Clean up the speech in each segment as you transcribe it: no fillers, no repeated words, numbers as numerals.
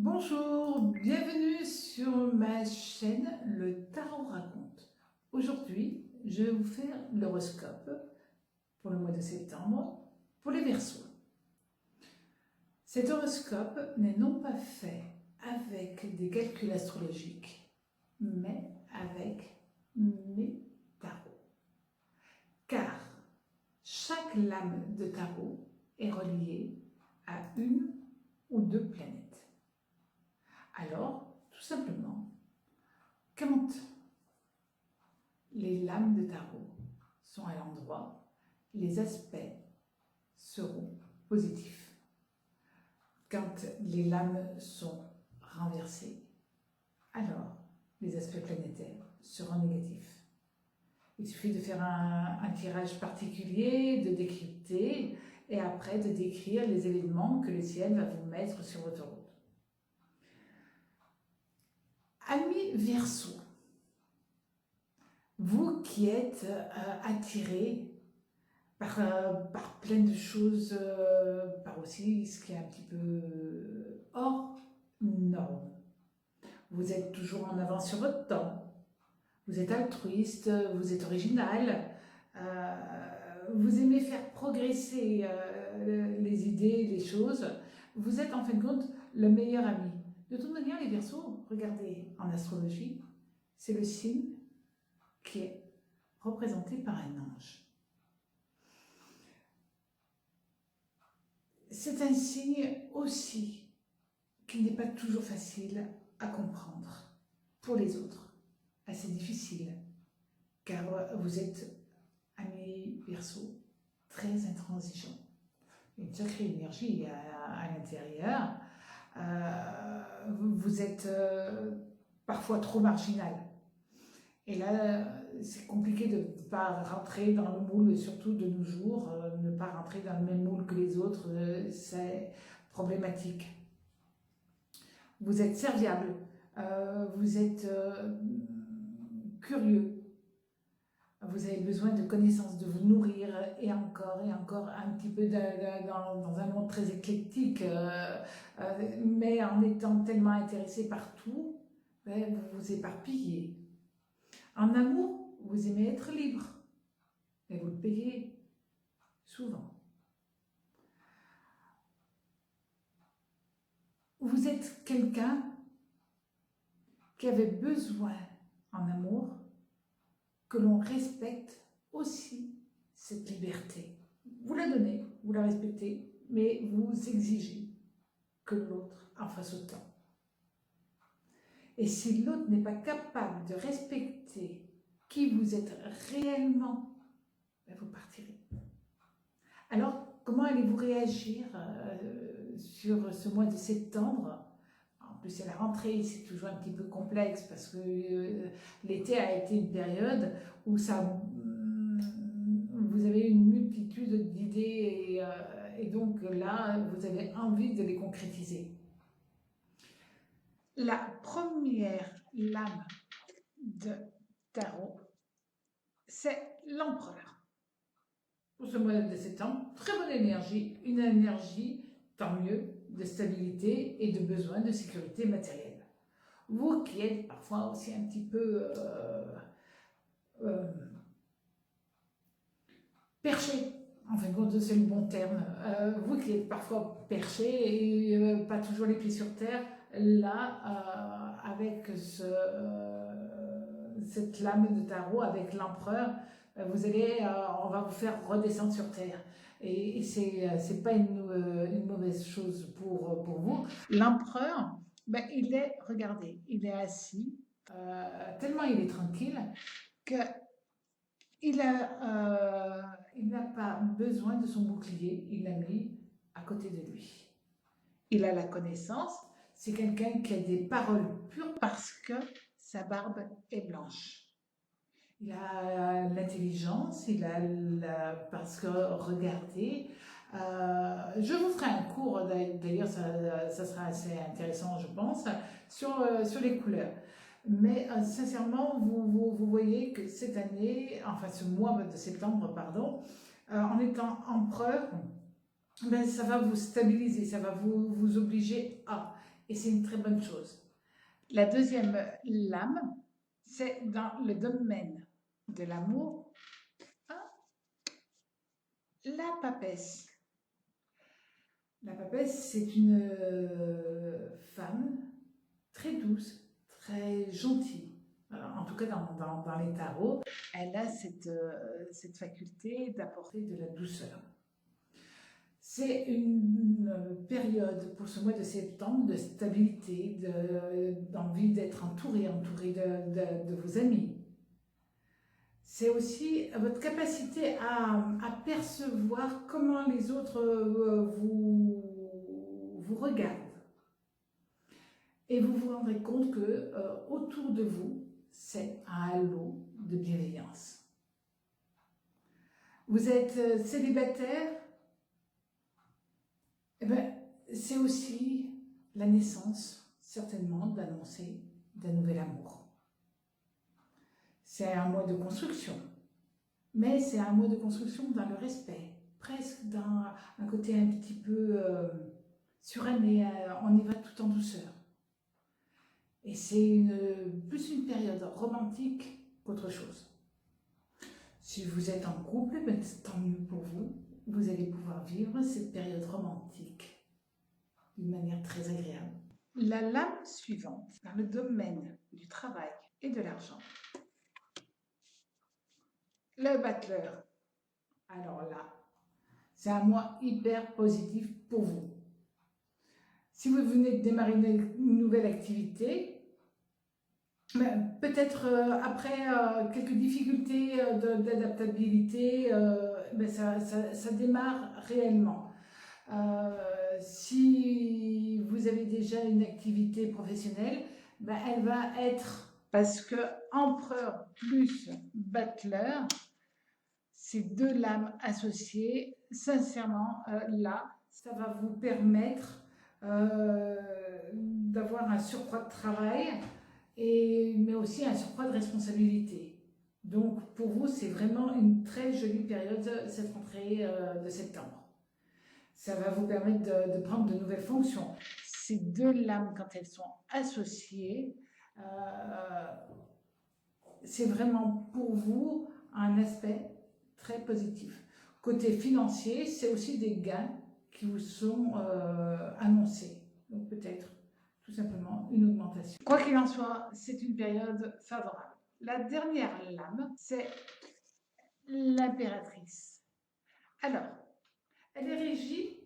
Bonjour, bienvenue sur ma chaîne Le Tarot Raconte. Aujourd'hui, je vais vous faire l'horoscope pour le mois de septembre pour les Verseaux. Cet horoscope n'est non pas fait avec des calculs astrologiques, mais avec mes tarots. Car chaque lame de tarot est reliée à une ou deux planètes. Alors, tout simplement, quand les lames de tarot sont à l'endroit, les aspects seront positifs. Quand les lames sont renversées, alors les aspects planétaires seront négatifs. Il suffit de faire un tirage particulier, de décrypter et après de décrire les événements que le ciel va vous mettre sur votre route. Amis Verseaux, vous qui êtes attirés par plein de choses, par aussi ce qui est un petit peu hors norme. Vous êtes toujours en avance sur votre temps, vous êtes altruiste, vous êtes original, vous aimez faire progresser les idées, les choses. Vous êtes en fin de compte le meilleur ami. De toute manière, les Verseaux, regardez, en astrologie, c'est le signe qui est représenté par un ange. C'est un signe aussi qui n'est pas toujours facile à comprendre pour les autres, assez difficile, car vous êtes, amis Verseaux, très intransigeants. Une sacrée énergie à l'intérieur. Vous êtes parfois trop marginal. Et là, c'est compliqué de ne pas rentrer dans le moule, surtout de nos jours, ne pas rentrer dans le même moule que les autres, c'est problématique. Vous êtes serviable, vous êtes curieux, vous avez besoin de connaissances, de vous nourrir et encore un petit peu dans un monde très éclectique, mais en étant tellement intéressé par tout, vous vous éparpillez. En amour, vous aimez être libre et vous le payez souvent. Vous êtes quelqu'un qui avait besoin en amour que l'on respecte aussi cette liberté. Vous la donnez, vous la respectez, mais vous exigez que l'autre en fasse autant. Et si l'autre n'est pas capable de respecter qui vous êtes réellement, vous partirez. Alors, comment allez-vous réagir sur ce mois de septembre? En plus, c'est la rentrée, c'est toujours un petit peu complexe parce que l'été a été une période où vous avez une multitude d'idées et donc là, vous avez envie de les concrétiser. La première lame de tarot, c'est l'empereur. Pour ce mois de septembre, très bonne énergie, une énergie, tant mieux, de stabilité et de besoin de sécurité matérielle. Vous qui êtes parfois aussi un petit peu perché, en fin de compte c'est le bon terme, vous qui êtes parfois perché et pas toujours les pieds sur terre, là, avec cette lame de tarot, avec l'empereur, vous allez, on va vous faire redescendre sur terre. Et c'est pas une mauvaise chose pour vous. L'empereur, ben, regardez, il est assis, tellement il est tranquille, qu'il n'a pas besoin de son bouclier, il l'a mis à côté de lui. Il a la connaissance, c'est quelqu'un qui a des paroles pures parce que sa barbe est blanche. Il a l'intelligence, parce que regardez, je vous ferai un cours, d'ailleurs ça sera assez intéressant je pense, sur les couleurs. Mais sincèrement, vous voyez que cette année, enfin ce mois de septembre, pardon, en étant empereur, ben, ça va vous stabiliser, ça va vous obliger à. et c'est une très bonne chose. La deuxième lame, c'est dans le domaine de l'amour, la papesse. La papesse, c'est une femme très douce, très gentille. Alors, en tout cas, dans les tarots, elle a cette faculté d'apporter de la douceur. C'est une période pour ce mois de septembre de stabilité, d'envie d'être entouré de vos amis. C'est aussi votre capacité à percevoir comment les autres vous regardent. Et vous vous rendrez compte que autour de vous, c'est un halo de bienveillance. Vous êtes célibataire, eh bien, c'est aussi la naissance, certainement, d'annoncer d'un nouvel amour. C'est un mois de construction, mais c'est un mois de construction dans le respect, presque dans un côté un petit peu suranné, on y va tout en douceur. Et c'est plus une période romantique qu'autre chose. Si vous êtes en couple, ben, tant mieux pour vous. Vous allez pouvoir vivre cette période romantique d'une manière très agréable. La lame suivante, dans le domaine du travail et de l'argent. Le battleur. Alors là, c'est un mois hyper positif pour vous. Si vous venez de démarrer une nouvelle activité, peut-être après quelques difficultés d'adaptabilité, ça démarre réellement. Si vous avez déjà une activité professionnelle, elle va être, parce que empereur plus battleur, ces deux lames associées, sincèrement, là, ça va vous permettre d'avoir un surcroît de travail, mais aussi un surcroît de responsabilité. Donc pour vous, c'est vraiment une très jolie période, cette rentrée de septembre. Ça va vous permettre de prendre de nouvelles fonctions. Ces deux lames, quand elles sont associées, c'est vraiment pour vous un aspect très positif. Côté financier, c'est aussi des gains qui vous sont annoncés. Donc peut-être tout simplement une augmentation. Quoi qu'il en soit, c'est une période favorable. La dernière lame, c'est l'impératrice. Alors, elle est régie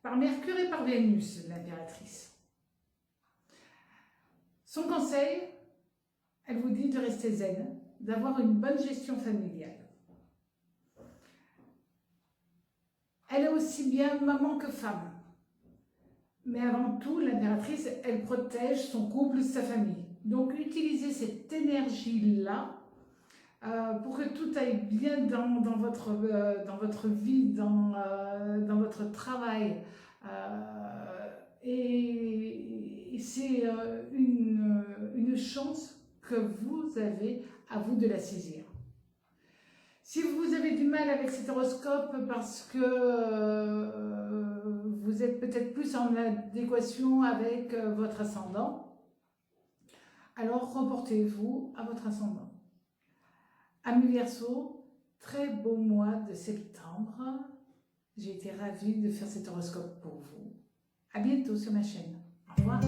par Mercure et par Vénus, l'impératrice. Son conseil, elle vous dit de rester zen, d'avoir une bonne gestion familiale. Elle est aussi bien maman que femme. Mais avant tout, l'impératrice, elle protège son couple, sa famille. Donc, utilisez cette énergie-là pour que tout aille bien dans votre vie, dans votre travail. Et c'est une chance que vous avez à vous de la saisir. Si vous avez du mal avec cet horoscope parce que vous êtes peut-être plus en adéquation avec votre ascendant, alors reportez-vous à votre ascendant. Amis Verseau, très beau mois de septembre. J'ai été ravie de faire cet horoscope pour vous. À bientôt sur ma chaîne. Au revoir.